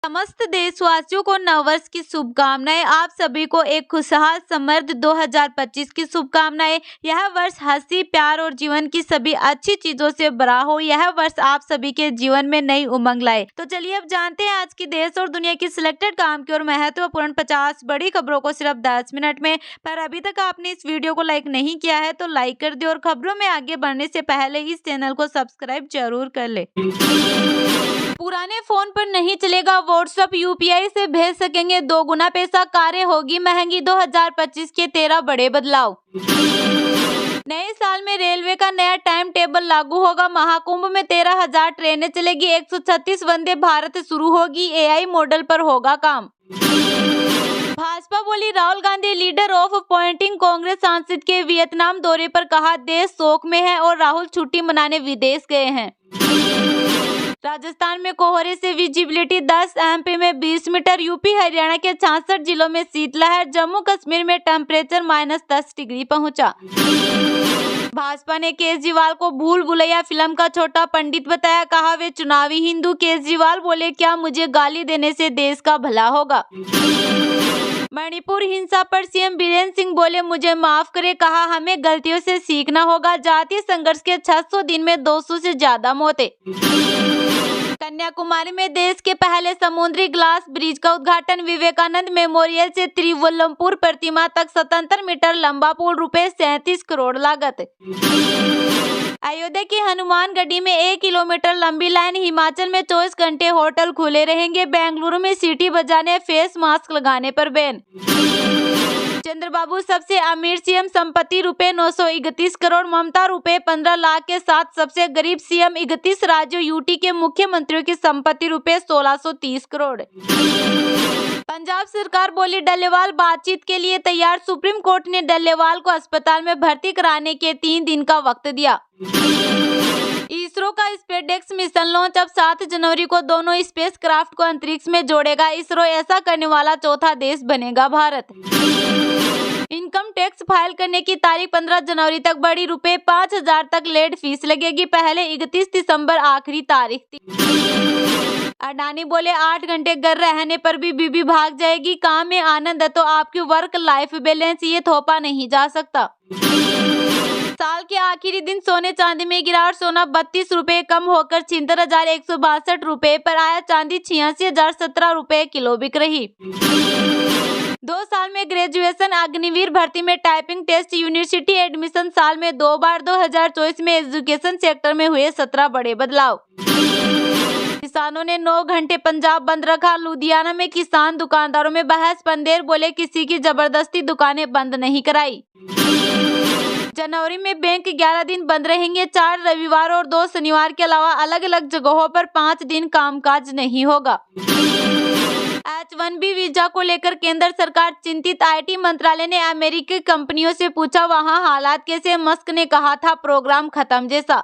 समस्त देशवासियों को नववर्ष की शुभकामनाएं। आप सभी को एक खुशहाल समृद्ध 2025 की शुभकामनाएं। यह वर्ष हंसी, प्यार और जीवन की सभी अच्छी चीजों से भरा हो। यह वर्ष आप सभी के जीवन में नई उमंग लाए। तो चलिए अब जानते हैं आज की देश और दुनिया की सिलेक्टेड काम की और महत्वपूर्ण 50 बड़ी खबरों को सिर्फ 10 मिनट में। पर अभी तक आपने इस वीडियो को लाइक नहीं किया है तो लाइक कर दे और खबरों में आगे बढ़ने से पहले इस चैनल को सब्सक्राइब जरूर कर ले। पुराने फोन पर नहीं चलेगा व्हाट्सएप, यूपीआई से भेज सकेंगे 2 गुना पैसा, कारें होगी महंगी। 2025 के 13 बड़े बदलाव। नए साल में रेलवे का नया टाइम टेबल लागू होगा। महाकुंभ में 13,000 ट्रेनें चलेगी। 136 वंदे भारत शुरू होगी। एआई मॉडल पर होगा काम। भाजपा बोली Rahul Gandhi leader of appointing. Congress सांसद के वियतनाम दौरे पर कहा देश शोक में है और राहुल छुट्टी मनाने विदेश गए हैं। राजस्थान में कोहरे से विजिबिलिटी 10, एमपी में 20 मीटर, यूपी हरियाणा के 66 जिलों में शीतलहर, जम्मू कश्मीर में टेम्परेचर -10 डिग्री पहुंचा। भाजपा ने केजरीवाल को भूल भुलैया फिल्म का छोटा पंडित बताया, कहा वे चुनावी हिंदू। केजरीवाल बोले क्या मुझे गाली देने से देश का भला होगा। मणिपुर हिंसा पर सीएम बीरेंद्र सिंह बोले मुझे माफ करे, कहा हमें गलतियों से सीखना होगा। जातीय संघर्ष के 600 दिन में 200 से ज्यादा मौतें। कन्याकुमारी में देश के पहले समुद्री ग्लास ब्रिज का उद्घाटन। विवेकानंद मेमोरियल से त्रिवल्लुवर प्रतिमा तक 77 मीटर लंबा पुल, रुपए 37 करोड़ लागत। अयोध्या की हनुमानगढ़ी में 1 किलोमीटर लंबी लाइन। हिमाचल में 24 घंटे होटल खुले रहेंगे। बेंगलुरु में सीटी बजाने, फेस मास्क लगाने पर बैन। चंद्रबाबू सबसे अमीर सीएम, संपत्ति रुपए 931 करोड़। ममता रुपए 15 लाख के साथ सबसे गरीब सीएम। 31 राज्यों यूटी के मुख्यमंत्रियों की संपत्ति रुपए 1630 करोड़। पंजाब सरकार बोली डल्लेवाल बातचीत के लिए तैयार। सुप्रीम कोर्ट ने डल्लेवाल को अस्पताल में भर्ती कराने के 3 दिन का वक्त दिया। इसरो का स्पेसडेक्स मिशन लॉन्च। अब 7 जनवरी को दोनों स्पेस क्राफ्ट को अंतरिक्ष में जोड़ेगा इसरो। ऐसा करने वाला चौथा देश बनेगा भारत। इनकम टैक्स फाइल करने की तारीख 15 जनवरी तक बढ़ी। रुपए 5,000 तक लेट फीस लगेगी। पहले 31 दिसंबर आखिरी तारीख थी। अडानी बोले 8 घंटे घर रहने पर भी बीबी भाग जाएगी। काम में आनंद है तो आपकी वर्क लाइफ बैलेंस ये थोपा नहीं जा सकता। साल के आखिरी दिन सोने चांदी में गिरावट। सोना 32 रुपए कम होकर 76,162 रुपए पर आया। चांदी 86,017 रुपए किलो बिक रही। 2 साल में ग्रेजुएशन अग्निवीर भर्ती में टाइपिंग टेस्ट। यूनिवर्सिटी एडमिशन साल में 2 बार। 2024 में एजुकेशन सेक्टर में हुए 17 बड़े बदलाव। किसानों ने 9 घंटे पंजाब बंद रखा। लुधियाना में किसान दुकानदारों में बहस। पंदेर बोले किसी की जबरदस्ती दुकानें बंद नहीं कराई। जनवरी में बैंक 11 दिन बंद रहेंगे। 4 रविवार और 2 शनिवार के अलावा अलग अलग जगहों पर 5 दिन कामकाज नहीं होगा। H1B वीजा को लेकर केंद्र सरकार चिंतित। आईटी मंत्रालय ने अमेरिकी कंपनियों से पूछा वहां हालात कैसे। मस्क ने कहा था प्रोग्राम खत्म जैसा।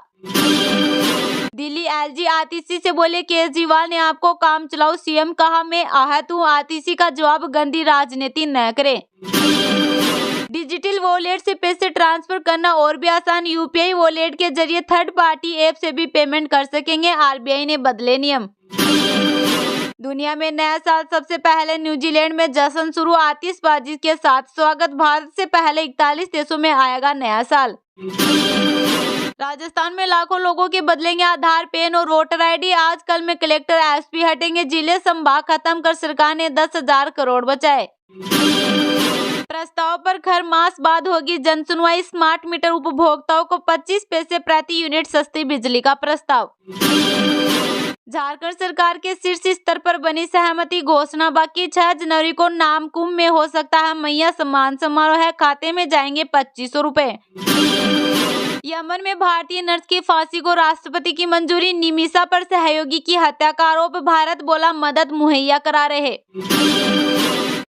दिल्ली एलजी आतिशी से बोले केजरीवाल ने आपको काम चलाओ सीएम, कहा मैं आहत हूँ। आतिशी का जवाब गंदी राजनीति न करें। डिजिटल वॉलेट से पैसे ट्रांसफर करना और भी आसान। यूपीआई वॉलेट के जरिए थर्ड पार्टी ऐप से भी पेमेंट कर सकेंगे। आरबीआई ने बदले नियम। दुनिया में नया साल सबसे पहले न्यूजीलैंड में जश्न शुरू। आतिशबाजी के साथ स्वागत। भारत से पहले 41 देशों में आएगा नया साल। राजस्थान में लाखों लोगों के बदलेंगे आधार, पैन और वोटर आईडी। आजकल में कलेक्टर एसपी हटेंगे। जिले संभाग खत्म कर सरकार ने 10,000 करोड़ बचाए। प्रस्ताव पर खर मास बाद होगी जनसुनवाई। स्मार्ट मीटर उपभोक्ताओं को 25 पैसे प्रति यूनिट सस्ती बिजली का प्रस्ताव। झारखंड सरकार के शीर्ष स्तर पर बनी सहमति। घोषणा बाकी। 6 जनवरी को नामकुम में हो सकता है मैया सम्मान समारोह है। खाते में जाएंगे 2500 रुपए। यमन में भारतीय नर्स की फांसी को राष्ट्रपति की मंजूरी। निमिषा पर सहयोगी की हत्या का आरोप। भारत बोला मदद मुहैया करा रहे।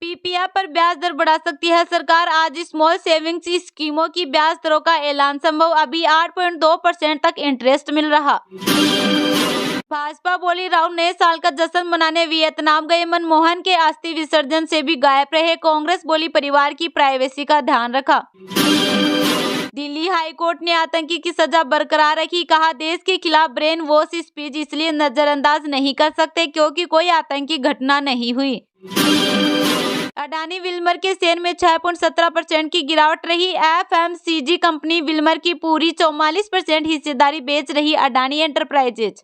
पीपीएफ पर ब्याज दर बढ़ा सकती है सरकार। आज स्मॉल सेविंग्स स्कीमों की ब्याज दरों का ऐलान संभव। अभी 8.2% तक इंटरेस्ट मिल रहा। भाजपा बोली राहुल नए साल का जश्न मनाने वियतनाम गए। मनमोहन के अस्थि विसर्जन से भी गायब रहे। कांग्रेस बोली परिवार की प्राइवेसी का ध्यान रखा। दिल्ली हाई कोर्ट ने आतंकी की सजा बरकरार रखी, कहा देश के खिलाफ ब्रेन वॉश स्पीच इसलिए नजरअंदाज नहीं कर सकते क्योंकि कोई आतंकी घटना नहीं हुई। अडानी विल्मर के शेयर में 6.17% की गिरावट रही। एफएमसीजी कंपनी विल्मर की पूरी 44% हिस्सेदारी बेच रही अडानी एंटरप्राइजेज।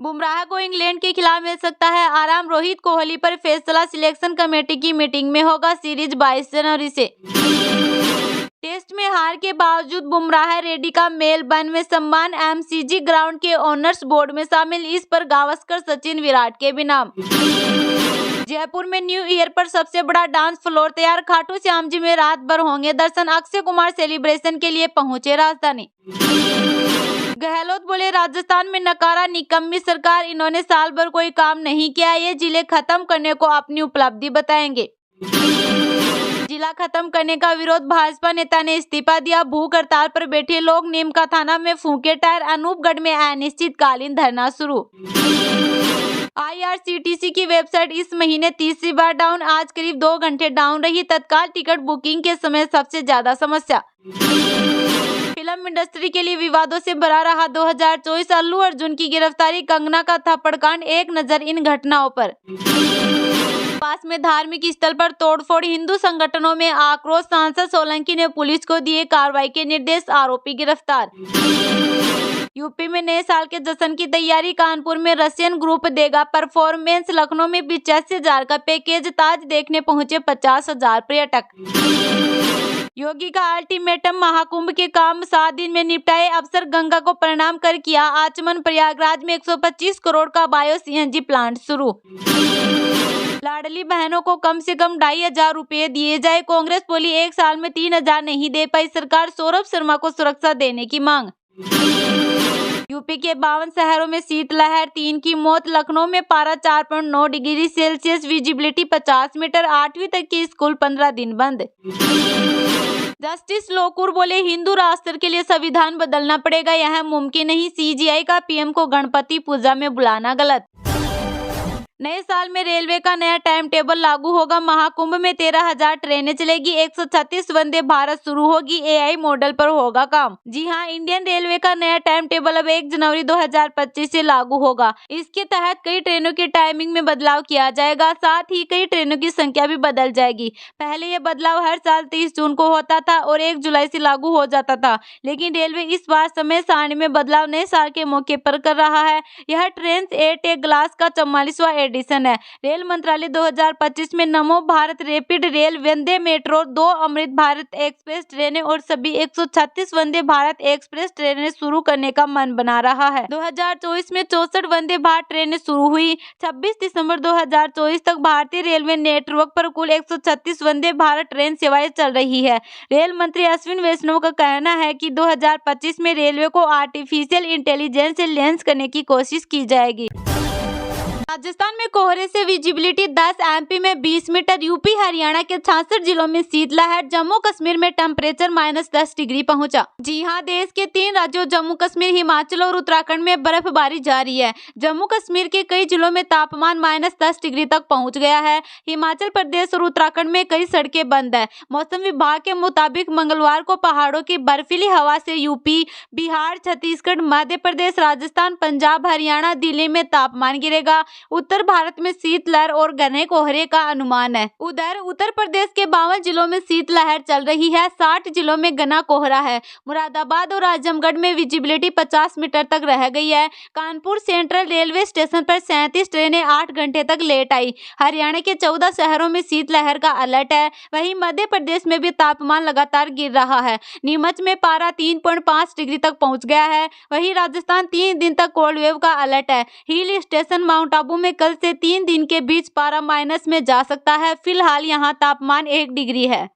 बुमराह को इंग्लैंड के खिलाफ मिल सकता है आराम, रोहित कोहली पर फैसला सिलेक्शन कमेटी की मीटिंग में होगा। सीरीज 22 जनवरी से। टेस्ट में हार के बावजूद बुमराह रेड्डी का मेलबर्न में सम्मान, एमसीजी ग्राउंड के ओनर्स बोर्ड में शामिल। इस पर गावस्कर, सचिन, विराट के भी नाम। जयपुर में न्यू ईयर पर सबसे बड़ा डांस फ्लोर तैयार, खाटू श्याम जी में रात भर होंगे दर्शन। अक्षय कुमार सेलिब्रेशन के लिए पहुंचे राजधानी। गहलोत बोले राजस्थान में नकारा निकम्मी सरकार, इन्होंने साल भर कोई काम नहीं किया, ये जिले खत्म करने को अपनी उपलब्धि बताएंगे। जिला खत्म करने का विरोध, भाजपा नेता ने इस्तीफा दिया। भूख हड़ताल पर बैठे लोग नीमका थाना में फूंके टायर, अनूपगढ़ में अनिश्चितकालीन धरना शुरू। आईआरसीटीसी की वेबसाइट इस महीने तीसरी बार डाउन, आज करीब 2 घंटे डाउन रही। तत्काल टिकट बुकिंग के समय सबसे ज्यादा समस्या। फिल्म इंडस्ट्री के लिए विवादों से भरा रहा 2024, अल्लू अर्जुन की गिरफ्तारी, कंगना का थप्पड़कांड। एक नजर इन घटनाओं पर। पास में धार्मिक स्थल पर तोड़फोड़, हिंदू संगठनों में आक्रोश, सांसद सोलंकी ने पुलिस को दिए कार्रवाई के निर्देश, आरोपी गिरफ्तार। यूपी में नए साल के जश्न की तैयारी, कानपुर में रशियन ग्रुप देगा परफॉर्मेंस, लखनऊ में 85,000 का पैकेज, ताज देखने पहुंचे 50,000 पर्यटक। योगी का अल्टीमेटम, महाकुंभ के काम 7 दिन में निपटाए, अफसर गंगा को प्रणाम कर किया आचमन। प्रयागराज में 125 करोड़ का बायो सीएनजी प्लांट शुरू। लाडली बहनों को कम से कम 2,500 रुपए दिए जाए, कांग्रेस बोली 1 साल में 3,000 नहीं दे पाई सरकार, सौरभ शर्मा को सुरक्षा देने की मांग। यूपी के 52 शहरों में शीतलहर, 3 की मौत, लखनऊ में पारा 4.9 डिग्री सेल्सियस, विजिबिलिटी 50 मीटर, 8वीं तक के स्कूल 15 दिन बंद। जस्टिस लोकुर बोले हिंदू राष्ट्र के लिए संविधान बदलना पड़ेगा, यह मुमकिन नहीं। सीजीआई का पीएम को गणपति पूजा में बुलाना गलत। नए साल में रेलवे का नया टाइम टेबल लागू होगा, महाकुंभ में 13,000 ट्रेनें चलेगी, 136 वंदे भारत शुरू होगी, एआई मॉडल पर होगा काम। जी हां, इंडियन रेलवे का नया टाइम टेबल अब 1 जनवरी 2025 से लागू होगा। इसके तहत कई ट्रेनों की टाइमिंग में बदलाव किया जाएगा, साथ ही कई ट्रेनों की संख्या भी बदल जाएगी। पहले यह बदलाव हर साल 30 जून को होता था और 1 जुलाई से लागू हो जाता था, लेकिन रेलवे इस बार समय सारणी में बदलाव नए साल के मौके पर कर रहा है। यह ट्रेन 8 ए क्लास का 44वां एडिशन है। रेल मंत्रालय 2025 में नमो भारत रैपिड रेल, वंदे मेट्रो, 2 अमृत भारत एक्सप्रेस ट्रेनें और सभी 136 वंदे भारत एक्सप्रेस ट्रेनें शुरू करने का मन बना रहा है। 2024 में 64 वंदे भारत ट्रेनें शुरू हुई। 26 दिसंबर 2024 तक भारतीय रेलवे नेटवर्क पर कुल 136 वंदे भारत ट्रेन सेवाएं चल रही है। रेल मंत्री अश्विन वैष्णव का कहना है कि 2025 में रेलवे को आर्टिफिशियल इंटेलिजेंस से लॉन्च करने की कोशिश की जाएगी। राजस्थान में कोहरे से विजिबिलिटी 10, एमपी में 20 मीटर, यूपी हरियाणा के 66 जिलों में शीतलहर, जम्मू कश्मीर में टेम्परेचर -10 डिग्री पहुंचा। जी हां, देश के 3 राज्यों जम्मू कश्मीर, हिमाचल और उत्तराखंड में बर्फबारी जारी है। जम्मू कश्मीर के कई जिलों में तापमान -10 डिग्री तक पहुंच गया है। हिमाचल प्रदेश और उत्तराखंड में कई सड़कें बंद है। मौसम विभाग के मुताबिक मंगलवार को पहाड़ों की बर्फीली हवा से यूपी, बिहार, छत्तीसगढ़, मध्य प्रदेश, राजस्थान, पंजाब, हरियाणा, दिल्ली में तापमान गिरेगा। उत्तर भारत में शीतलहर और घने कोहरे का अनुमान है। उधर उत्तर प्रदेश के 52 जिलों में शीतलहर चल रही है, 60 जिलों में घना कोहरा है। मुरादाबाद और आजमगढ़ में विजिबिलिटी 50 मीटर तक रह गई है। कानपुर सेंट्रल रेलवे स्टेशन पर 37 ट्रेनें 8 घंटे तक लेट आई। हरियाणा के 14 शहरों में शीतलहर का अलर्ट है। वहीं मध्य प्रदेश में भी तापमान लगातार गिर रहा है। नीमच में पारा 3.5 डिग्री तक पहुंच गया है। वहीं राजस्थान 3 दिन तक कोल्ड वेव का अलर्ट है। हिल स्टेशन माउंट आबू में कल से 3 दिन के बीच पारा माइनस में जा सकता है। फिलहाल यहां तापमान 1 डिग्री है।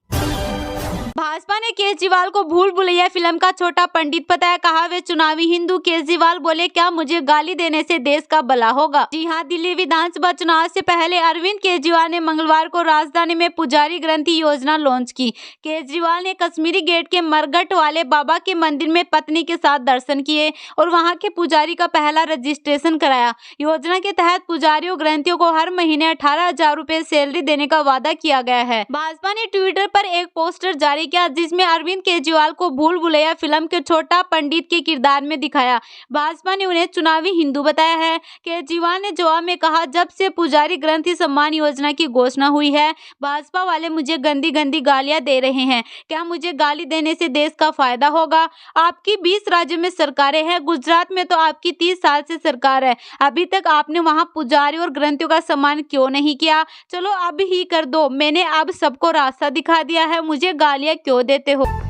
भाजपा ने केजरीवाल को भूल भुलैया फिल्म का छोटा पंडित बताया, कहा वे चुनावी हिंदू। केजरीवाल बोले, क्या मुझे गाली देने से देश का भला होगा। जी हां, दिल्ली विधानसभा चुनाव से पहले अरविंद केजरीवाल ने मंगलवार को राजधानी में पुजारी ग्रंथि योजना लॉन्च की। केजरीवाल ने कश्मीरी गेट के मरघट वाले बाबा के मंदिर में पत्नी के साथ दर्शन किए और वहां के पुजारी का पहला रजिस्ट्रेशन कराया। योजना के तहत पुजारियों ग्रंथियों को हर महीने 18,000 रुपए सैलरी देने का वादा किया गया है। भाजपा ने ट्विटर पर एक पोस्टर जारी किया जिसमें अरविंद केजरीवाल को भूल भुलैया फिल्म के छोटा पंडित के किरदार में दिखाया। भाजपा ने उन्हें चुनावी हिंदू बताया है। केजरीवाल ने जवाब में कहा, जब से पुजारी ग्रंथी सम्मान योजना की घोषणा हुई है, भाजपा वाले मुझे गंदी गंदी गालियां दे रहे हैं। क्या मुझे गाली देने से देश का फायदा होगा? आपकी 20 राज्यों में सरकारें हैं, गुजरात में तो आपकी 30 साल से सरकार है। अभी तक आपने वहां पुजारी और ग्रंथियों का सम्मान क्यों नहीं किया? चलो अब ही कर दो। मैंने अब सबको रास्ता दिखा दिया है, मुझे गालियां क्यों देते हो?